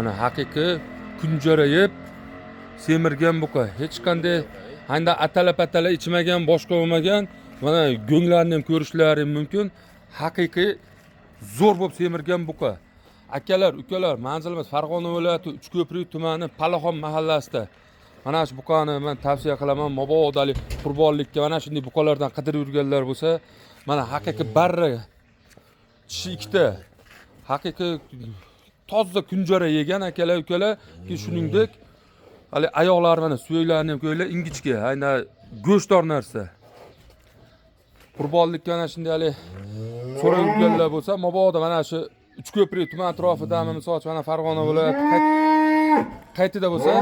Mana haqiqiy kunjarayib semirgan buqa. Hech qanday handa atala-patala ichmagan, boshqa bo'lmagan. Mana go'nglarni ham ko'rishlari mumkin. Haqiqiy zo'r bo'lib semirgan buqa. Akalar, ukalar, manzilimiz Farg'ona viloyati Uchko'prik tumani Palaxon mahallasida. Mana shu buqani men tavsiya qilaman. Mabodali qurbonlikka mana shunday buqalardan qidirib yurganlar bo'lsa, mana haqiqiy barra tishi ikkita. Haqiqiy toza kunjara yegan akalar ukalar ki shuningdek hali oyoqlari mana suyaklarni ham ko'ylar ingichka, ayna go'shtdor narsa. Qurbonlikka mana shunday hali so'rab yurganlar bo'lsa, mabodo mana shu Uchko'prik tuman atrofida, misol uchun mana Farg'ona viloyati qaytida bo'lsa,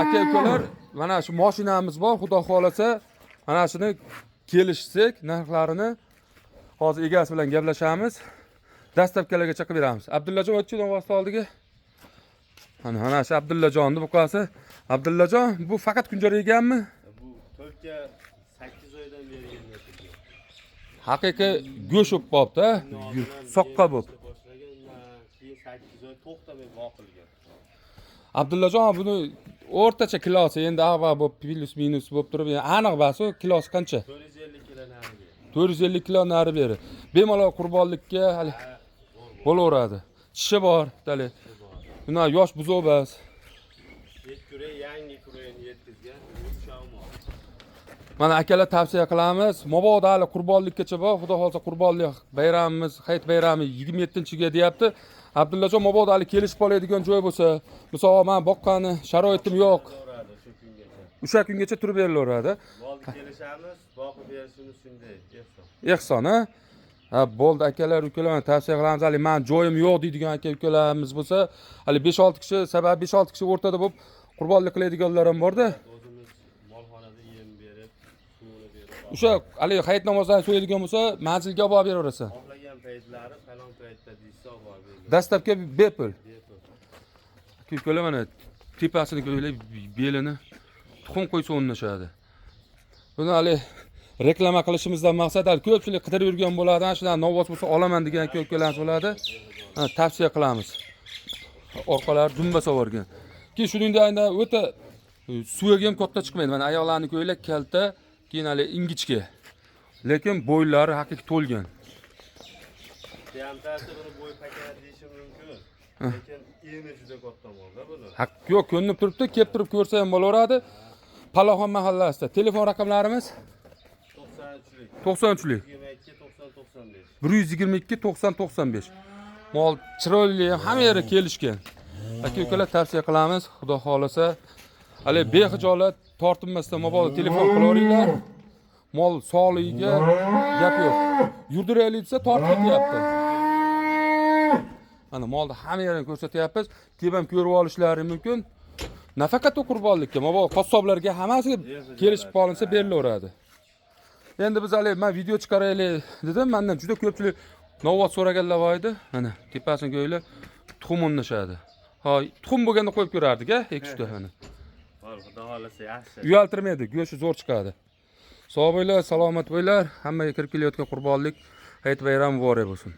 aka ukalar mana shu mashinamiz bor, xudo xolasa mana shuni kelishsak narxlarini hozir egasi bilan gaplashamiz. Dastavkalarga chiqib beramiz. Abdullajon o'tchidan vosita oldiga. Mana shu Abdullajonning buqasi. Abdullajon, bu faqat kunjara yeganmi? Bu Turkiya 8 oydan beri yegan. Haqiqiy go'sh bo'lib qolibdi, soqqa bo'lib. Keyin 8 oy to'xtamay boqilgan. Abdullajon, buni o'rtacha kilosi endi avval bo'lib plus minus bo'lib turib, aniq basu kilosi qancha? 450 kilo nari. 450 kilo nari beri. Bemalol qurbonlikka hali bo'laveradi. Tishi bor, dali. Buni yosh buzoq emas. Yetkure yangi kurayni yetkizgan. Mana akalar tavsiya qilamiz. Mabodo hali qurbonlikkacha bor. Xudo xolsa qurbonlik bayramimiz, hayit bayrami 27-ga deyapti. Abdullajon, mabodo hali kelishib qoladigan joy bo'lsa, misol men boqqani sharoitim yo'q. O'sha kungacha turib berilaveradi. Bo'ldi, kelishamiz, boqib berishimiz shunday, ehson. Ha, bo'ldi akalar, ukalar, tavsiya qilamiz. Hali men joyim yo'q deydigan aka ukalarimiz bo'lsa, hali 5-6 kishi, sabab 5-6 kishi o'rtada bo'lib qurbonlik qiladiganlar ham bor-da. O'zimiz molxonada yem berib, suvini berib. O'sha hali hayit namozdan so'yadigan bo'lsa, manzilga olib beraverasan. Xohlagan paytlari falon paytda deysa olib berib. Dastlabki bepul. Ukalar mana tepasini ko'ylab belini tuxum qo'ysa o'rnashadi. Buni hali reklama qilishimizdan maqsad ko'pchilik qidirib yurgan bo'ladi. Shularni novvos bo'lsa olaman degan aka-ukalarimiz bo'ladi. Tavsiya qilamiz. Orqalari dumba sovorgan. Keyin shuningdek ayna o'ta suyagi ham katta chiqmaydi. Mana oyoqlarini ko'ylak kalta, keyin hali ingichka. Lekin bo'ylari haqiqiy to'lgan. Teamtasi buni bo'y pakana deyishim mumkin. Lekin eni juda katta bo'ldi buni. Haq yo'q, ko'rinib turibdi, kelib turib ko'rsa ham bo'laveradi. Palaxon mahallasida. Telefon raqamlarimiz 93lik 122 90 95. Mol chiroyli, hamma yeri kelishgan. Aka-ukalar tavsiya qilamiz, xudo xolasa. Hali behijolat tortinmasdan mabodo telefon qilaveringlar. Mol sog'ligiga gap yo'q. Yurdiraylik desa tortib ketyapti. Mana molni hamma yerini ko'rsatyapmiz. Kelib ham ko'rib olishlari mumkin. Nafaqat qurbonlikka, mabodo qassoblarga hammasiga kelishib qolinsa berilaveradi. Endi biz hali men video chiqaraylik dedim. Mendan juda ko'pchilik novvot so'raganlar bor edi. Mana tepasini ko'ylab tuxum o'rnashadi. Hoy, tuxum bo'lganda qo'yib ko'rardik-a, 2-3 ta mana. Xudo xolasa yaxshi. Uyaltirmaydi, go'shi zo'r chiqadi. Sog' bo'linglar, salomat bo'linglar. Hammaga kirib kelayotgan qurbonlik hayit bayrami muborak bo'lsin.